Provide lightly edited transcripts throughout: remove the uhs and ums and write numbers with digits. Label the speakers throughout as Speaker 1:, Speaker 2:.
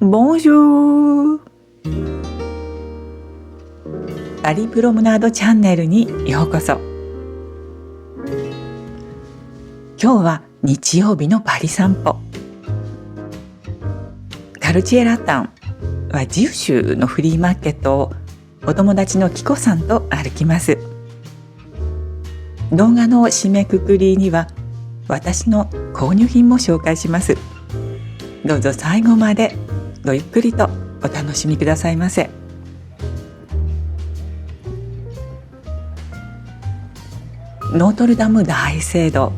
Speaker 1: ボンジューパリプロムナードチャンネルにようこそ。今日は日曜日のパリ散歩。カルチエラタンはジウ州のフリーマーケットをお友達のキコさんと歩きます。動画の締めくくりには私の購入品も紹介します。どうぞ最後までごゆっくりとお楽しみくださいませ。ノートルダム大聖堂、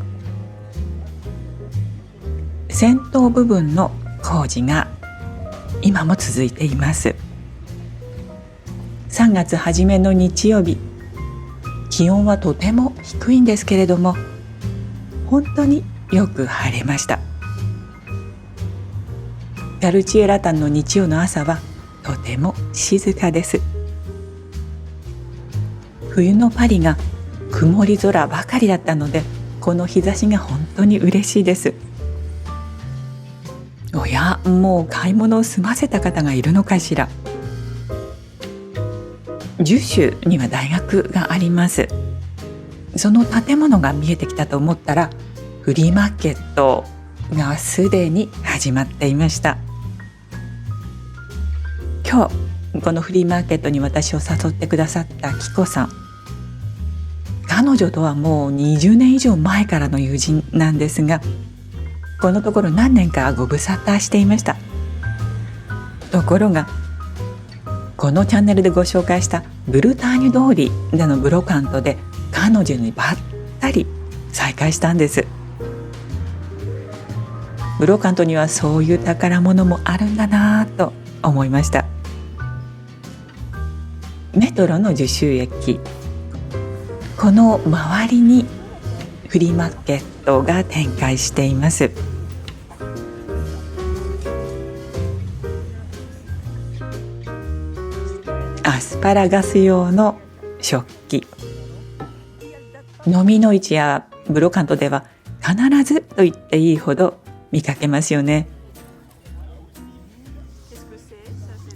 Speaker 1: 先頭部分の工事が今も続いています。3月初めの日曜日、気温はとても低いんですけれども、本当によく晴れました。カルチエラタンの日曜の朝はとても静かです。冬のパリが曇り空ばかりだったので、この日差しが本当に嬉しいです。おや、もう買い物を済ませた方がいるのかしら。ジュ州には大学があります。その建物が見えてきたと思ったら、フリーマーケットがすでに始まっていました。今日このフリーマーケットに私を誘ってくださったキコさん、彼女とはもう20年以上前からの友人なんですが、このところ何年かご無沙汰していました。ところがこのチャンネルでご紹介したブルターニュ通りでのブロカントで彼女にばったり再会したんです。ブロカントにはそういう宝物もあるんだなぁと思いました。メトロのジュ州駅、この周りにフリーマーケットが展開しています。アスパラガス用の食器、飲みの市やブロカントでは必ずと言っていいほど見かけますよね。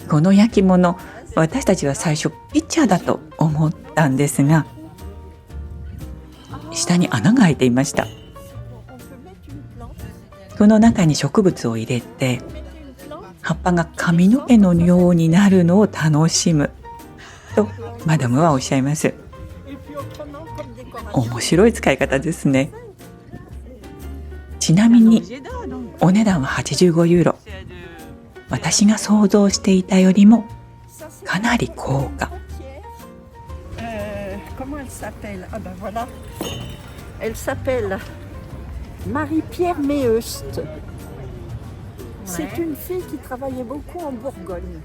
Speaker 1: この焼き物、私たちは最初ピッチャーだと思ったんですが、下に穴が開いていました。この中に植物を入れて、葉っぱが髪の毛のようになるのを楽しむとマダムはおっしゃいます。面白い使い方ですね。ちなみにお値段は85ユーロ。私が想像していたよりもかなり高価。
Speaker 2: Comment elle s'appelle? Ah ben voilà. Elle s'appelle Marie-Pierre Méheust. C'est une fille qui travaillait beaucoup en Bourgogne.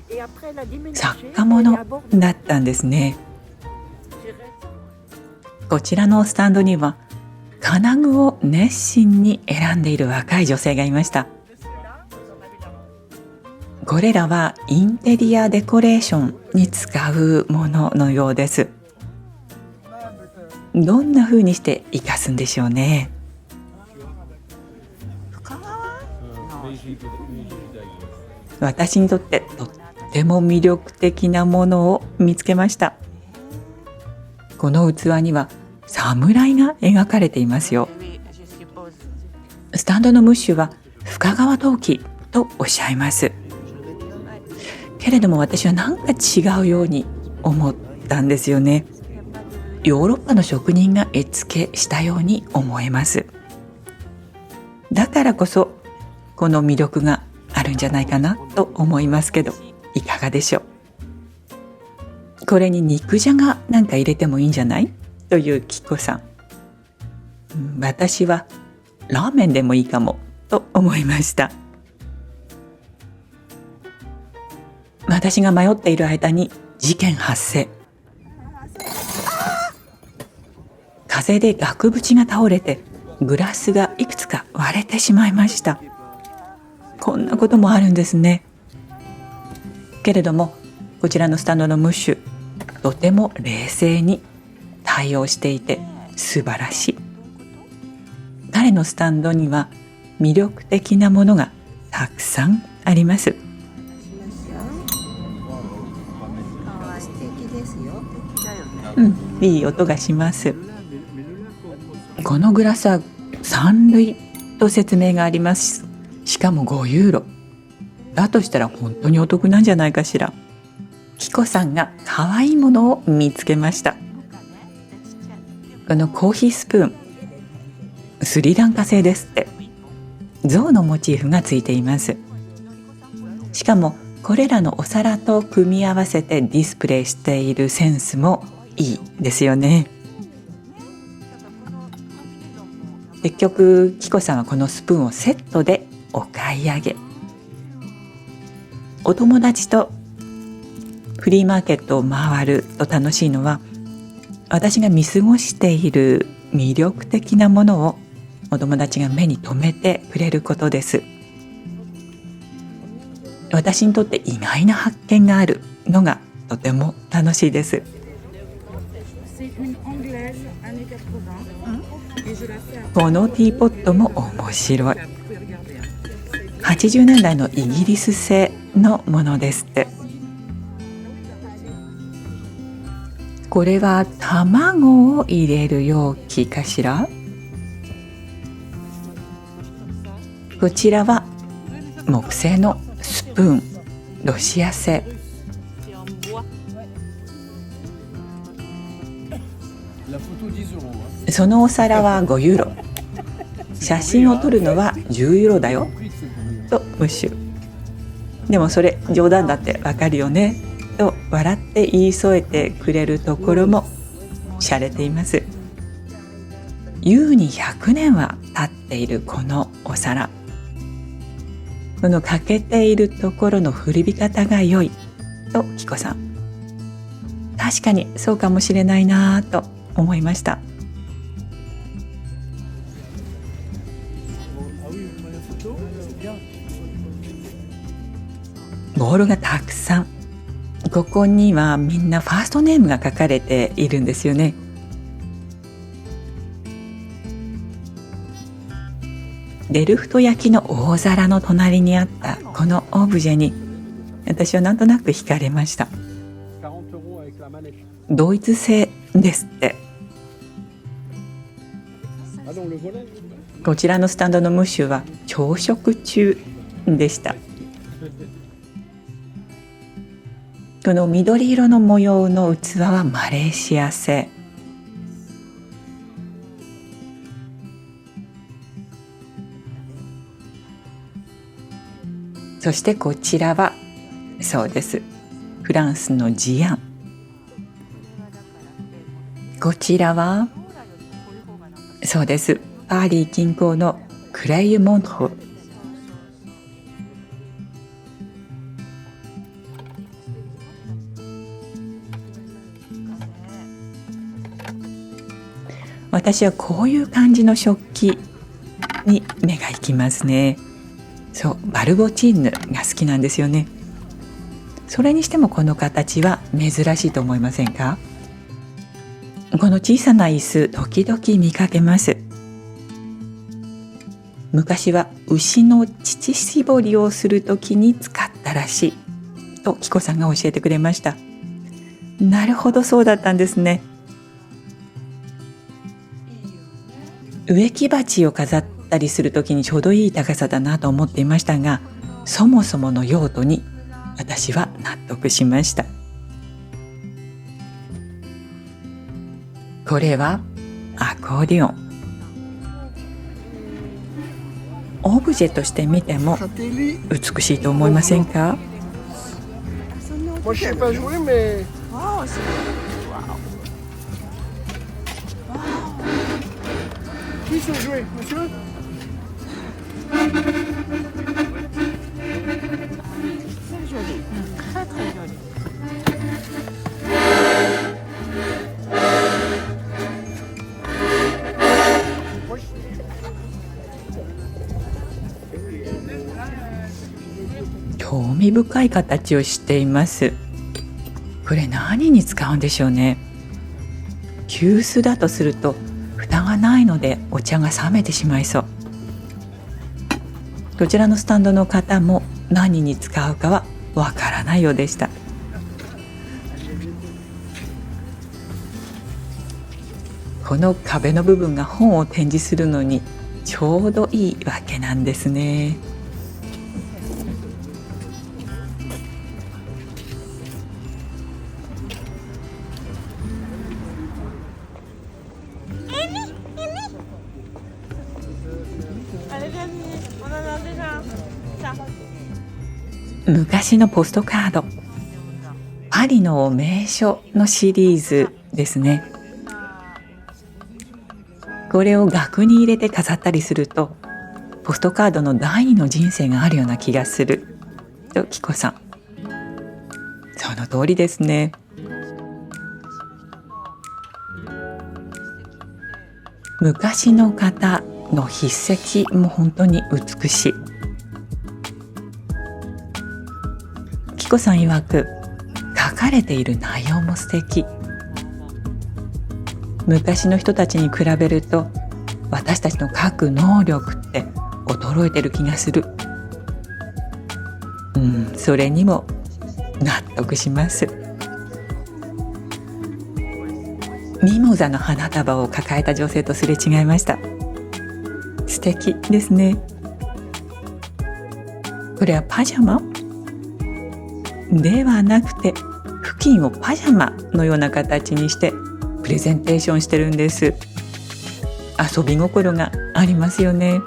Speaker 2: Et après elle a déménagé.
Speaker 1: 作家物だったんですね。こちらのスタンドには金具を熱心に選んでいる若い女性がいました。これらはインテリアデコレーションに使うもののようです。どんな風にして生かすんでしょうね。私にとってとっても魅力的なものを見つけました。この器には侍が描かれていますよ。スタンドのムッシュは深川陶器とおっしゃいます。けれども私はなんか違うように思ったんですよね。ヨーロッパの職人が絵付けしたように思えます。だからこそこの魅力があるんじゃないかなと思いますけど、いかがでしょう。これに肉じゃがなんか入れてもいいんじゃないというキコさん、私はラーメンでもいいかもと思いました。私が迷っている間に事件発生。風で額縁が倒れてグラスがいくつか割れてしまいました。こんなこともあるんですね。けれどもこちらのスタンドのムッシュ、とても冷静に対応していて素晴らしい。彼のスタンドには魅力的なものがたくさんあります。
Speaker 3: 素敵ですよ。
Speaker 1: いい音がします。このグラスは3類と説明があります。しかも5ユーロ。だとしたら本当にお得なんじゃないかしら。キコさんが可愛いものを見つけました。このコーヒースプーン、スリランカ製ですって。象のモチーフがついています。しかもこれらのお皿と組み合わせてディスプレイしているセンスもいいですよね。結局キコさんはこのスプーンをセットでお買い上げ。お友達とフリーマーケットを回ると楽しいのは、私が見過ごしている魅力的なものをお友達が目に留めてくれることです。私にとって意外な発見があるのがとても楽しいです。このティーポットも面白い。80年代のイギリス製のものですって。これは卵を入れる容器かしら。こちらは木製のスプーン、ロシア製。そのお皿は5ユーロ。写真を撮るのは10ユーロだよとムッシュ。でもそれ冗談だってわかるよねと笑って言い添えてくれるところも洒落ています。優に100年は経っているこのお皿。この欠けているところの古び方が良いとキコさん。確かにそうかもしれないなと思いました。ボールがたくさん。ここにはみんなファーストネームが書かれているんですよね。デルフト焼きの大皿の隣にあったこのオブジェに私はなんとなく惹かれました。ドイツ製ですって。こちらのスタンドのムッシュは朝食中でした。この緑色の模様の器はマレーシア製。そしてこちらはそうです、フランスのジアン。こちらはそうです、パリ近郊のクレイモントル。私はこういう感じの食器に目が行きますね。そう、バルボチーヌが好きなんですよね。それにしてもこの形は珍しいと思いませんか？この小さな椅子、時々見かけます。昔は牛の乳搾りをするときに使ったらしいとキコさんが教えてくれました。なるほど、そうだったんですね。植木鉢を飾ったりするときにちょうどいい高さだなと思っていましたが、そもそもの用途に私は納得しました。これはアコーディオン。オブジェとして見ても美しいと思いませんか？
Speaker 4: Moi, je sais pas jouer, mais. Qui sait jouer, monsieur?
Speaker 2: Très joli, très très joli.
Speaker 1: 興味深い形をしています。これ何に使うんでしょうね。急須だとすると蓋がないのでお茶が冷めてしまいそう。こちらのスタンドの方も何に使うかはわからないようでした。この壁の部分が本を展示するのにちょうどいいわけなんですね。昔のポストカード、パリの名所のシリーズですね。これを額に入れて飾ったりすると、ポストカードの第二の人生があるような気がするとキコさん。その通りですね。昔の方の筆跡も本当に美しい。キコさん曰く、書かれている内容も素敵。昔の人たちに比べると私たちの書く能力って衰えてる気がする。それにも納得します。ミモザの花束を抱えた女性とすれ違いました。素敵ですね。これはパジャマではなくて、布巾をパジャマのような形にしてプレゼンテーションしてるんです。遊び心がありますよね。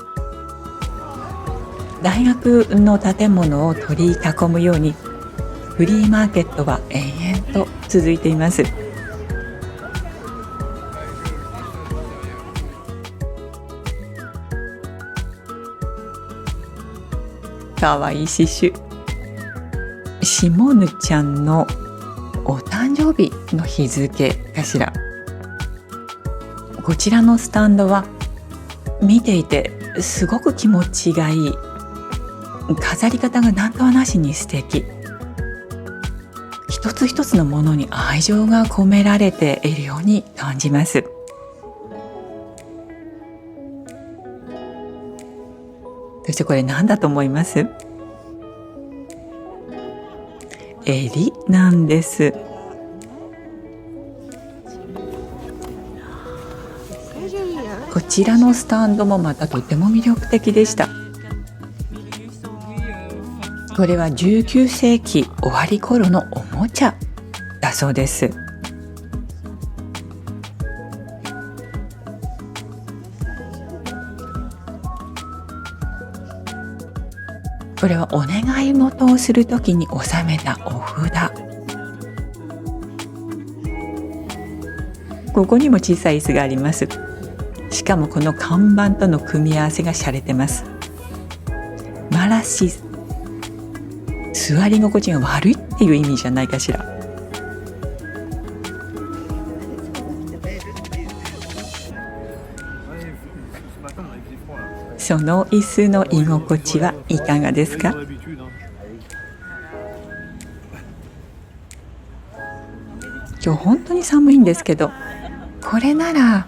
Speaker 1: 大学の建物を取り囲むようにフリーマーケットは延々と続いています。かわいい刺繍。シモヌちゃんのお誕生日の日付かしら。こちらのスタンドは見ていてすごく気持ちがいい。飾り方がなんとはなしに素敵。一つ一つのものに愛情が込められているように感じます。そしてこれ何だと思います？襟なんです。こちらのスタンドもまたとても魅力的でした。これは19世紀終わり頃のおもちゃだそうです。これはお願い事をするときに収めたお札。ここにも小さい椅子があります。しかもこの看板との組み合わせが洒落てます。マラシーズ、座り心地が悪いっていう意味じゃないかしら。その椅子の居心地はいかがですか？今日本当に寒いんですけど、これなら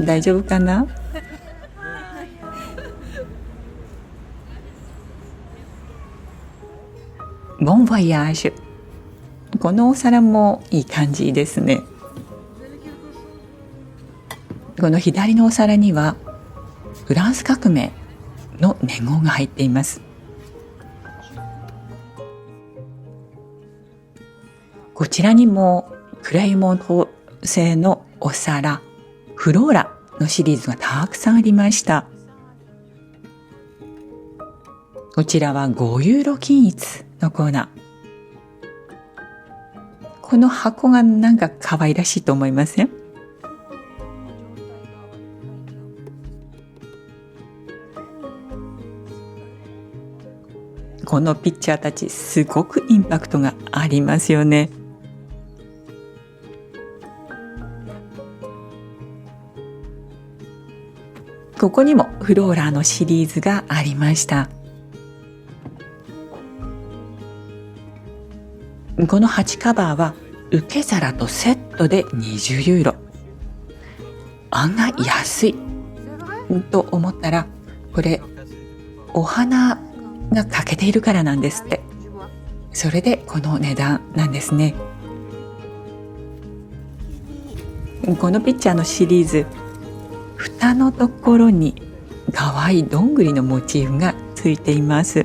Speaker 1: 大丈夫かな？ボンボイヤージュ。このお皿もいい感じですね。この左のお皿にはフランス革命の年号が入っています。こちらにもクレイモント製のお皿フローラのシリーズがたくさんありました。こちらは5ユーロ均一のコーナー。この箱がなんか可愛らしいと思いません？このピッチャーたちすごくインパクトがありますよね。ここにもフローラーのシリーズがありました。この鉢カバーは受け皿とセットで20ユーロ。案外安いと思ったら、これお花が欠けているからなんですって。それでこの値段なんですね。このピッチャーのシリーズ、蓋のところに可愛いどんぐりのモチーフがついています。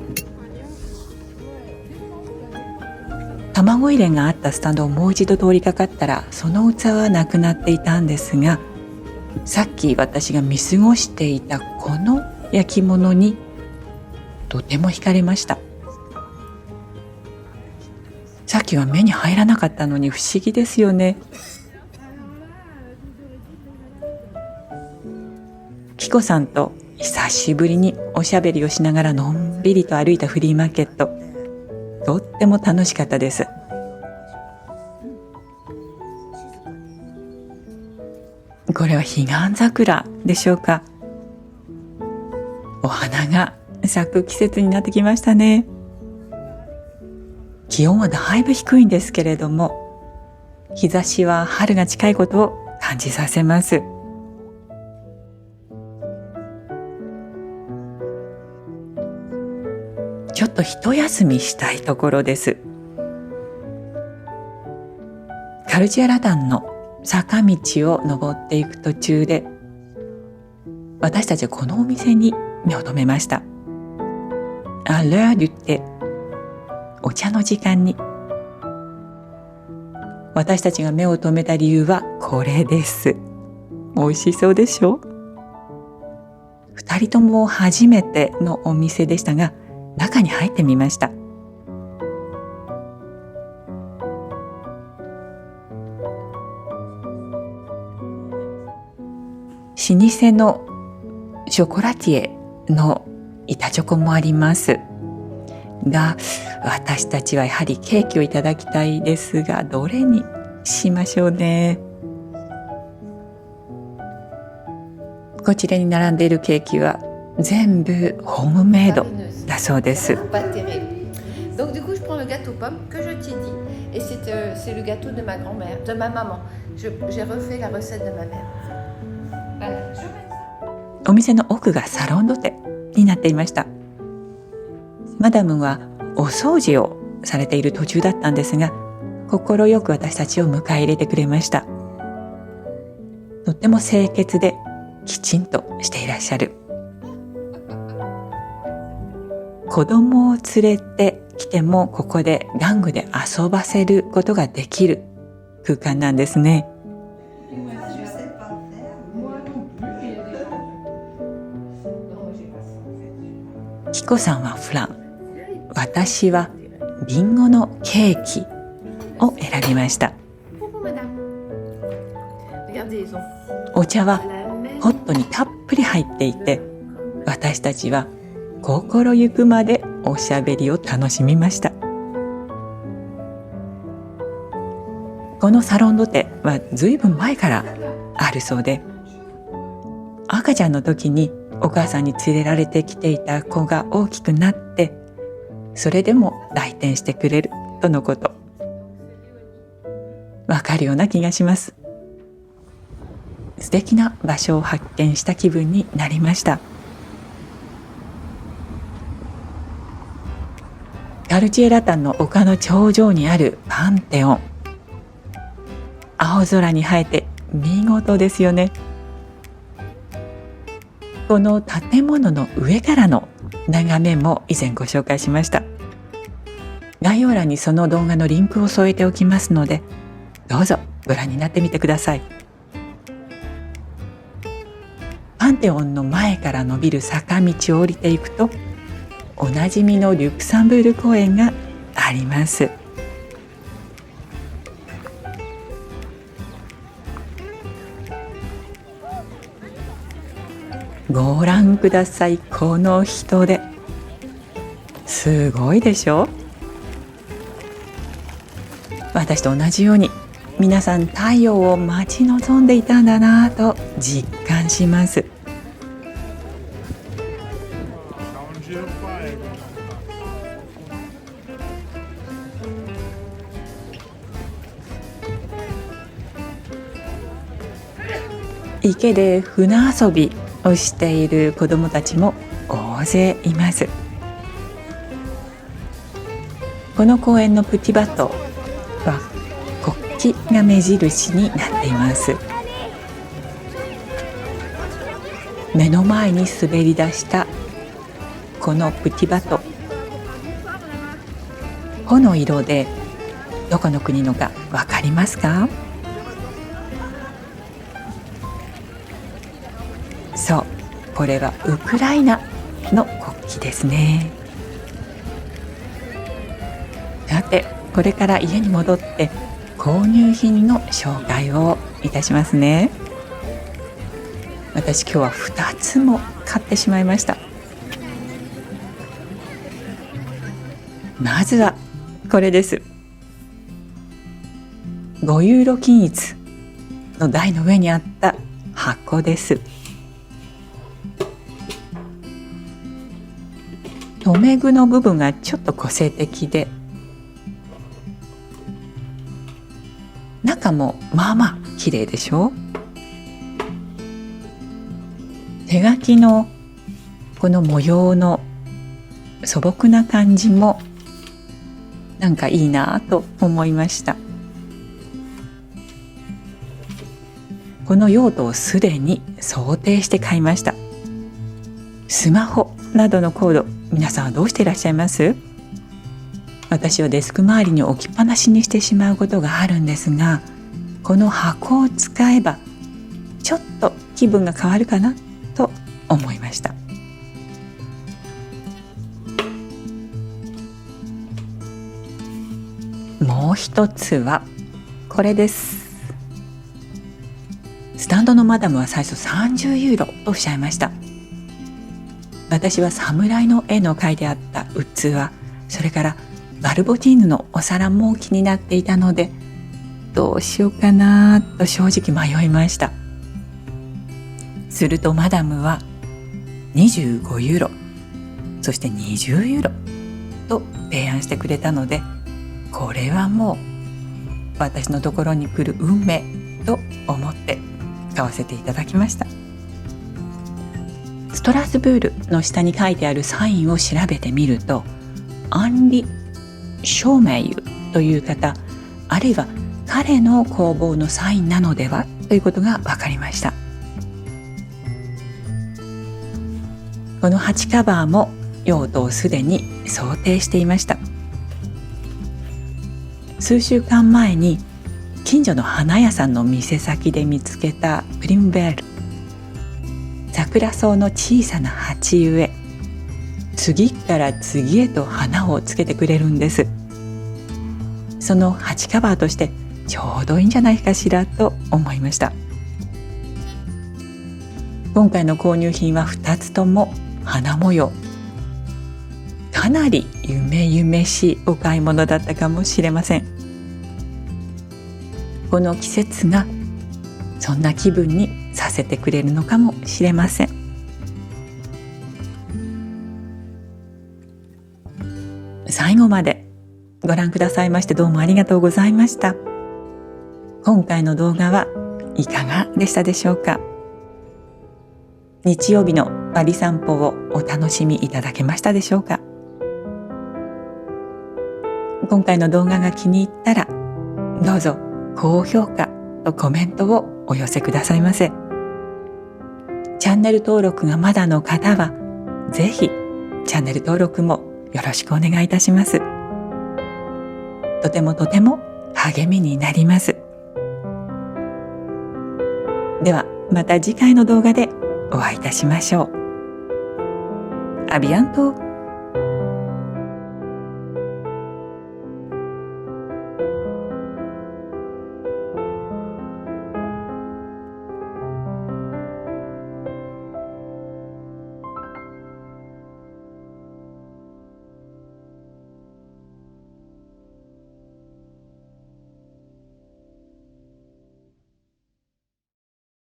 Speaker 1: 卵入れがあったスタンドをもう一度通りかかったら、その器はなくなっていたんですが、さっき私が見過ごしていたこの焼き物にとても惹かれました。さっきは目に入らなかったのに不思議ですよね。キコさんと久しぶりにおしゃべりをしながらのんびりと歩いたフリーマーケット、とっても楽しかったです。これは彼岸桜でしょうか。お花が咲く季節になってきましたね。気温はだいぶ低いんですけれども、日差しは春が近いことを感じさせます。ちょっと一休みしたいところです。カルチアラタンの坂道を登っていく途中で、私たちはこのお店に目を留めました。あl'heure du thé、お茶の時間に。私たちが目を留めた理由はこれです。美味しそうでしょ。2人とも初めてのお店でしたが、中に入ってみました。老舗のショコラティエの板チョコもありますが、私たちはやはりケーキをいただきたいですが、どれにしましょうね。こちらに並んでいるケーキは全部ホームメイドだそうです。
Speaker 3: Donc du coup je prends le gâteau pomme que je t'ai dit et c'est le gâteau de ma grand-mère, de ma maman. J'ai refait la recette de ma mère. Voilà, je mets ça.
Speaker 1: お店の奥がサロンドテになっていました。マダムはお掃除をされている途中だったんですが、心よく私たちを迎え入れてくれました。とっても清潔できちんとしていらっしゃる。子供を連れてきてもここで玩具で遊ばせることができる空間なんですね。キコさんはフラン、私はリンゴのケーキを選びました。お茶はホットにたっぷり入っていて、私たちは心ゆくまでおしゃべりを楽しみました。このサロンドテはずいぶん前からあるそうで、赤ちゃんの時にお母さんに連れられてきていた子が大きくなって、それでも来店してくれるとのこと。わかるような気がします。素敵な場所を発見した気分になりました。カルチエラタンの丘の頂上にあるパンテオン。青空に映えて見事ですよね。この建物の上からの眺めも以前ご紹介しました。概要欄にその動画のリンクを添えておきますので、どうぞご覧になってみてください。パンテオンの前から伸びる坂道を降りていくと、おなじみのリュクサンブール公園があります。ご覧ください、この人出。すごいでしょ。私と同じように皆さん太陽を待ち望んでいたんだなぁと実感します。池で船遊びをしている子どもたちも大勢います。この公園のプティバトは国旗が目印になっています。目の前に滑り出したこのプティバト、穂の色でどこの国のかわかりますか？そう、これはウクライナの国旗ですね。さて、これから家に戻って購入品の紹介をいたしますね。私今日は2つも買ってしまいました。まずはこれです。5ユーロ均一の台の上にあった箱です。留め具の部分がちょっと個性的で、中もまあまあ綺麗でしょ。手書きのこの模様の素朴な感じもなんかいいなと思いました。この用途をすでに想定して買いました。スマホなどのコード、皆さんはどうしていらっしゃいます？私はデスク周りに置きっぱなしにしてしまうことがあるんですが、この箱を使えばちょっと気分が変わるかなと思いました。もう一つはこれです。スタンドのマダムは最初30ユーロとおっしゃいました。私は侍の絵の描いてあった器、それからバルボティーヌのお皿も気になっていたので、どうしようかなと正直迷いました。するとマダムは25ユーロ、そして20ユーロと提案してくれたので、これはもう私のところに来る運命と思って買わせていただきました。ストラスブールの下に書いてあるサインを調べてみると、アンリ・ショーメイユという方、あるいは彼の工房のサインなのではということが分かりました。この鉢カバーも用途をすでに想定していました。数週間前に近所の花屋さんの店先で見つけたプリムベール、桜草の小さな鉢植え、次から次へと花をつけてくれるんです。その鉢カバーとしてちょうどいいんじゃないかしらと思いました。今回の購入品は2つとも花模様。かなり夢々しいお買い物だったかもしれません。この季節がそんな気分にさせてくれるのかもしれません。最後までご覧くださいましてどうもありがとうございました。今回の動画はいかがでしたでしょうか。日曜日のパリ散歩をお楽しみいただけましたでしょうか。今回の動画が気に入ったらどうぞ高評価とコメントをお寄せくださいませ。チャンネル登録がまだの方はぜひチャンネル登録もよろしくお願いいたします。とても励みになります。ではまた次回の動画でお会いいたしましょう。アビアント。